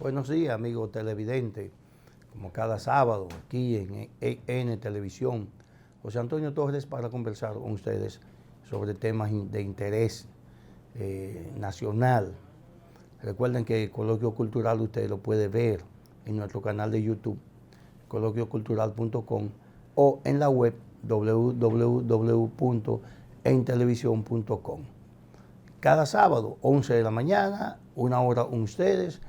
Buenos días, amigos televidentes. Como cada sábado, aquí en EN Televisión, José Antonio Torres para conversar con ustedes sobre temas de interés nacional. Recuerden que el Coloquio Cultural usted lo puede ver en nuestro canal de YouTube, coloquiocultural.com, o en la web www.entelevisión.com. Cada sábado, 11 de la mañana, una hora con ustedes,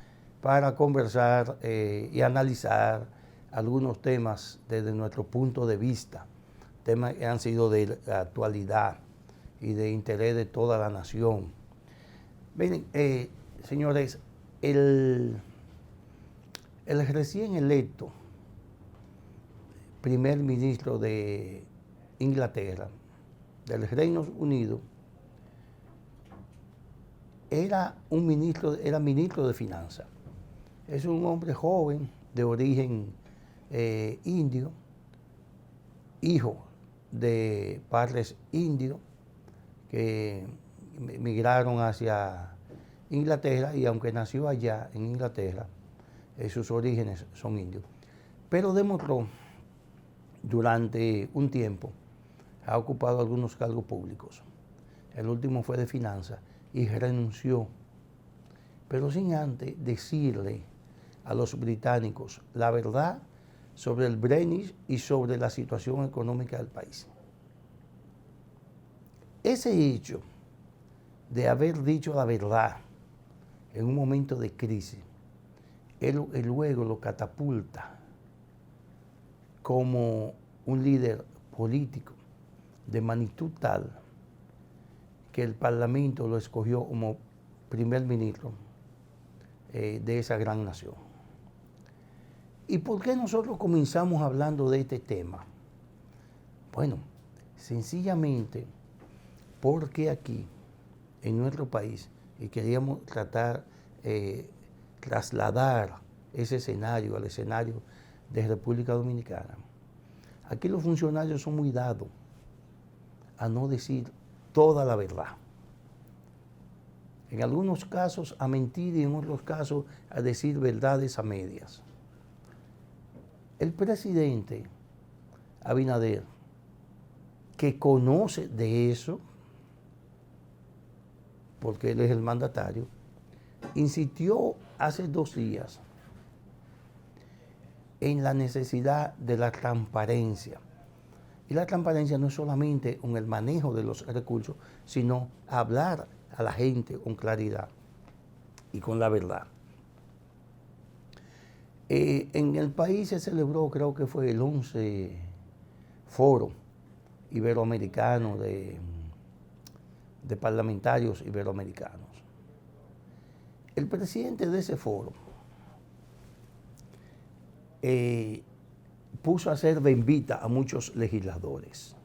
para conversar y analizar algunos temas desde nuestro punto de vista, temas que han sido de actualidad y de interés de toda la nación. Miren, señores, el recién electo primer ministro de Inglaterra, del Reino Unido, era ministro de Finanzas. Es un hombre joven de origen indio, hijo de padres indios que migraron hacia Inglaterra, y aunque nació allá en Inglaterra, sus orígenes son indios. Pero demostró durante un tiempo, ha ocupado algunos cargos públicos. El último fue de finanzas y renunció, pero sin antes decirle a los británicos la verdad sobre el Brexit y sobre la situación económica del país. Ese hecho de haber dicho la verdad en un momento de crisis, él luego lo catapulta como un líder político de magnitud tal que el Parlamento lo escogió como primer ministro de esa gran nación. ¿Y por qué nosotros comenzamos hablando de este tema? Bueno, sencillamente porque aquí, en nuestro país, y queríamos trasladar ese escenario al escenario de República Dominicana. Aquí los funcionarios son muy dados a no decir toda la verdad. En algunos casos a mentir y en otros casos a decir verdades a medias. El presidente Abinader, que conoce de eso, porque él es el mandatario, insistió hace 2 días en la necesidad de la transparencia. Y la transparencia no es solamente en el manejo de los recursos, sino hablar a la gente con claridad y con la verdad. En el país se celebró, creo que fue el 11 Foro Iberoamericano de parlamentarios iberoamericanos. El presidente de ese foro puso a hacer bembita a muchos legisladores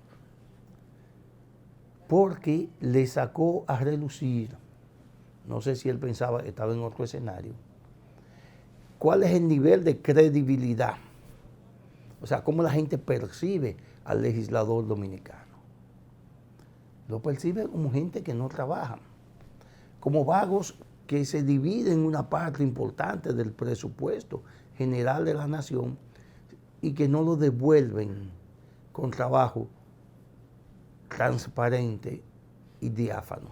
porque le sacó a relucir, no sé si él pensaba que estaba en otro escenario, cuál es el nivel de credibilidad, o sea, cómo la gente percibe al legislador dominicano. Lo percibe como gente que no trabaja, como vagos que se dividen una parte importante del presupuesto general de la nación y que no lo devuelven con trabajo transparente y diáfano.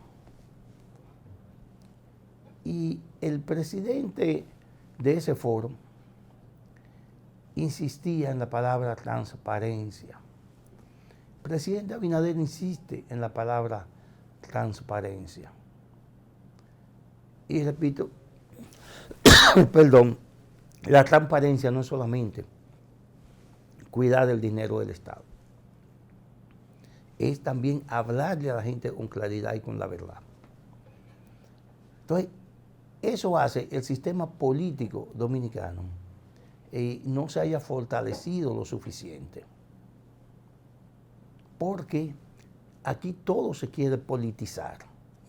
Y el presidente de ese foro insistía en la palabra transparencia. El presidente Abinader insiste en la palabra transparencia. Y repito, perdón, la transparencia no es solamente cuidar el dinero del Estado, es también hablarle a la gente con claridad y con la verdad. Entonces, eso hace el sistema político dominicano no se haya fortalecido lo suficiente. Porque aquí todo se quiere politizar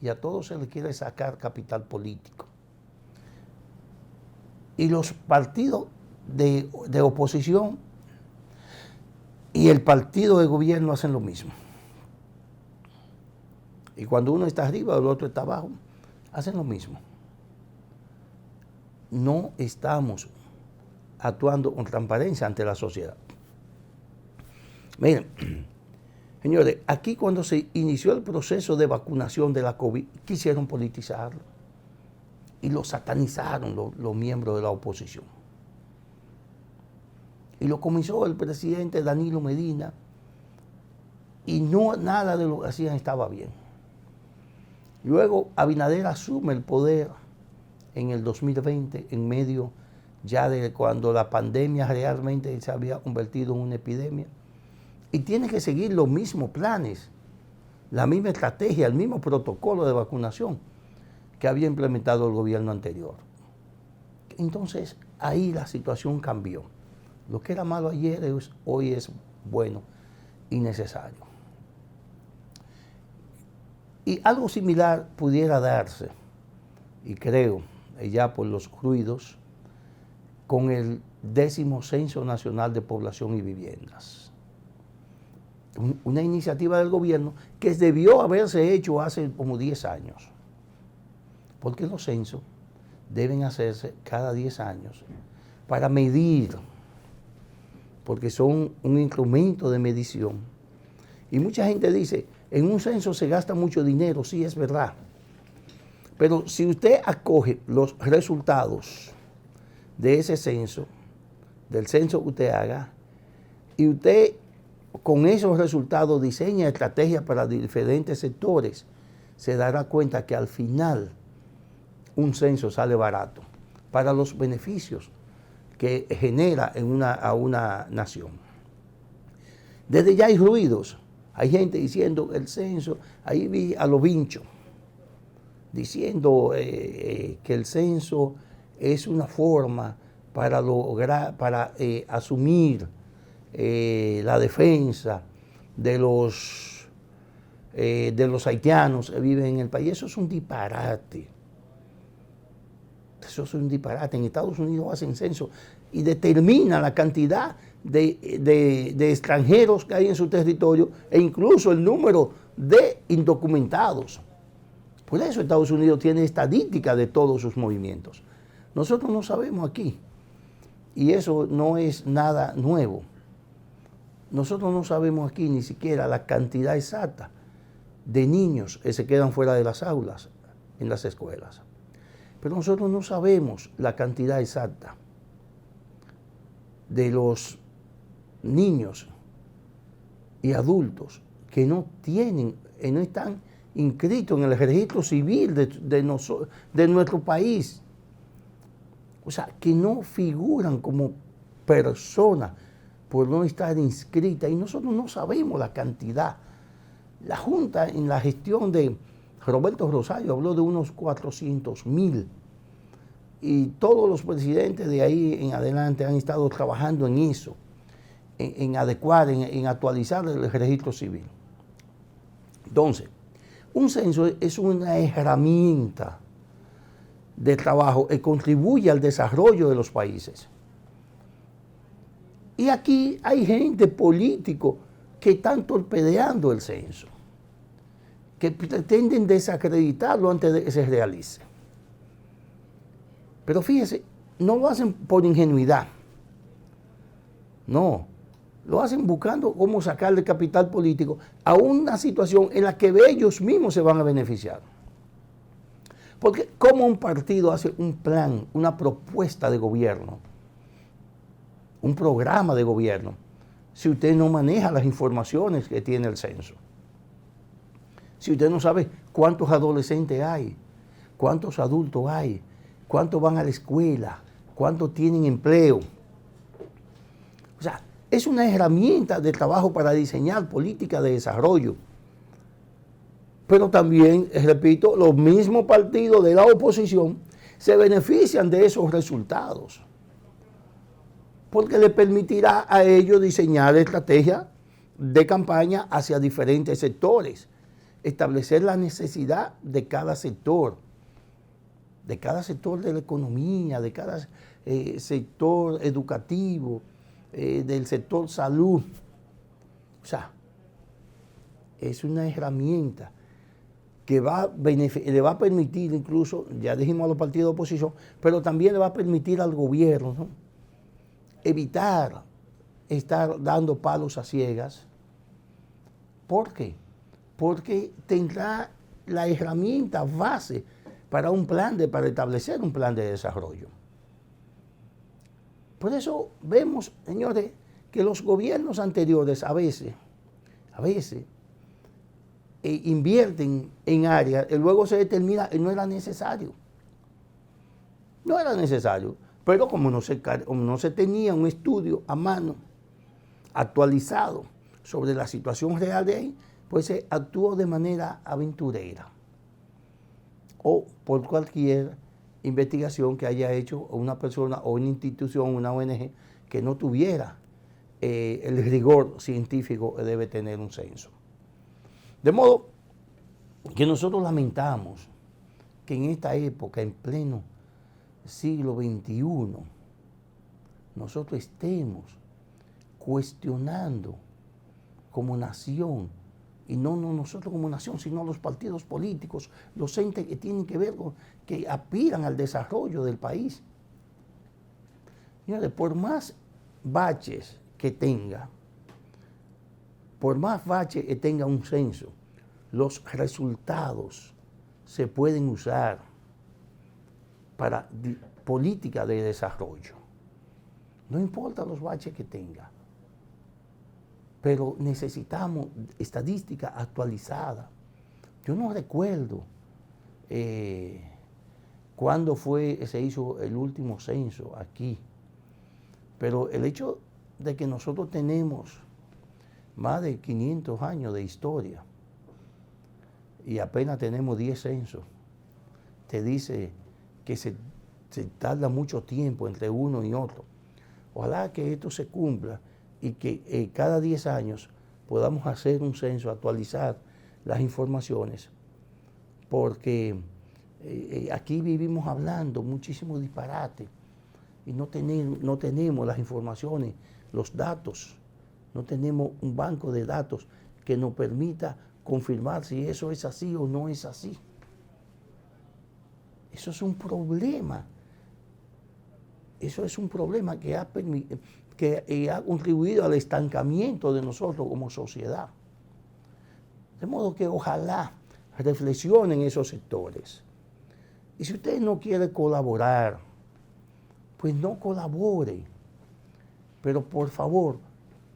y a todo se le quiere sacar capital político. Y los partidos de oposición y el partido de gobierno hacen lo mismo. Y cuando uno está arriba, el otro está abajo, hacen lo mismo. no estamos actuando con transparencia ante la sociedad. Miren, señores, aquí cuando se inició el proceso de vacunación de la COVID, quisieron politizarlo y lo satanizaron los miembros de la oposición. Y lo comenzó el presidente Danilo Medina y no nada de lo que hacían estaba bien. Luego Abinader asume el poder en el 2020, en medio ya de cuando la pandemia realmente se había convertido en una epidemia. Y tiene que seguir los mismos planes, la misma estrategia, el mismo protocolo de vacunación que había implementado el gobierno anterior. Entonces, ahí la situación cambió. Lo que era malo ayer hoy es bueno y necesario. Y algo similar pudiera darse, y creo, ya por los ruidos, con el 10º Censo Nacional de Población y Viviendas. Una iniciativa del gobierno que debió haberse hecho hace como 10 años. Porque los censos deben hacerse cada 10 años para medir, porque son un instrumento de medición. Y mucha gente dice, en un censo se gasta mucho dinero, sí es verdad. Pero si usted acoge los resultados de ese censo, del censo que usted haga, y usted con esos resultados diseña estrategias para diferentes sectores, se dará cuenta que al final un censo sale barato para los beneficios que genera a una nación. Desde ya hay ruidos, hay gente diciendo el censo, ahí vi a los vinchos diciendo que el censo es una forma para lograr, para asumir la defensa de los haitianos que viven en el país. Eso es un disparate. Eso es un disparate. En Estados Unidos hacen censo y determina la cantidad de extranjeros que hay en su territorio e incluso el número de indocumentados. Por eso Estados Unidos tiene estadística de todos sus movimientos. Nosotros no sabemos aquí. Y eso no es nada nuevo. Nosotros no sabemos aquí ni siquiera la cantidad exacta de niños que se quedan fuera de las aulas en las escuelas. Pero nosotros no sabemos la cantidad exacta de los niños y adultos que no están inscritos en el registro civil de nuestro país. O sea, que no figuran como personas por no estar inscritas. Y nosotros no sabemos la cantidad. La Junta, en la gestión de Roberto Rosario, habló de unos 400,000. Y todos los presidentes de ahí en adelante han estado trabajando en eso, en adecuar, en actualizar el registro civil. Entonces, un censo es una herramienta de trabajo que contribuye al desarrollo de los países. Y aquí hay gente político que están torpedeando el censo, que pretenden desacreditarlo antes de que se realice. Pero fíjense, no lo hacen por ingenuidad. No, lo hacen buscando cómo sacarle capital político a una situación en la que ellos mismos se van a beneficiar. Porque ¿cómo un partido hace un plan, una propuesta de gobierno, un programa de gobierno, si usted no maneja las informaciones que tiene el censo? Si usted no sabe cuántos adolescentes hay, cuántos adultos hay, cuántos van a la escuela, cuántos tienen empleo. O sea, es una herramienta de trabajo para diseñar políticas de desarrollo. Pero también, repito, los mismos partidos de la oposición se benefician de esos resultados, porque le permitirá a ellos diseñar estrategias de campaña hacia diferentes sectores, establecer la necesidad de cada sector de la economía, de cada sector educativo, del sector salud. O sea, es una herramienta que le va a permitir incluso, ya dijimos a los partidos de oposición, pero también le va a permitir al gobierno, ¿no?, evitar estar dando palos a ciegas. ¿Por qué? Porque tendrá la herramienta base para para establecer un plan de desarrollo. Por eso vemos, señores, que los gobiernos anteriores a veces invierten en áreas y luego se determina que no era necesario. No era necesario, pero como no se tenía un estudio a mano actualizado sobre la situación real de ahí, pues se actuó de manera aventurera o por cualquier investigación que haya hecho una persona o una institución, una ONG, que no tuviera el rigor científico que debe tener un censo. De modo que nosotros lamentamos que en esta época, en pleno siglo XXI, nosotros estemos cuestionando como nación, y no nosotros como nación, sino los partidos políticos, los entes que tienen que ver con, que aspiran al desarrollo del país. Señores, por más baches que tenga, un censo, los resultados se pueden usar para política de desarrollo. No importa los baches que tenga, pero necesitamos estadística actualizada. Yo no recuerdo cuándo se hizo el último censo aquí, pero el hecho de que nosotros tenemos más de 500 años de historia y apenas tenemos 10 censos, te dice que se tarda mucho tiempo entre uno y otro. Ojalá que esto se cumpla y que cada 10 años podamos hacer un censo, actualizar las informaciones, porque aquí vivimos hablando muchísimo disparate y no tenemos las informaciones, los datos, no tenemos un banco de datos que nos permita confirmar si eso es así o no es así. Eso es un problema. Eso es un problema que ha contribuido al estancamiento de nosotros como sociedad. De modo que ojalá reflexionen esos sectores. Y si usted no quiere colaborar, pues no colabore. Pero por favor,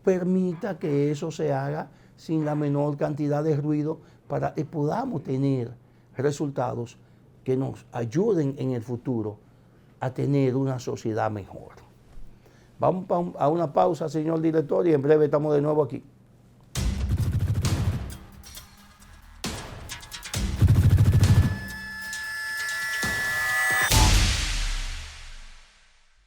permita que eso se haga sin la menor cantidad de ruido para que podamos tener resultados que nos ayuden en el futuro a tener una sociedad mejor. Vamos a una pausa, señor director, y en breve estamos de nuevo aquí.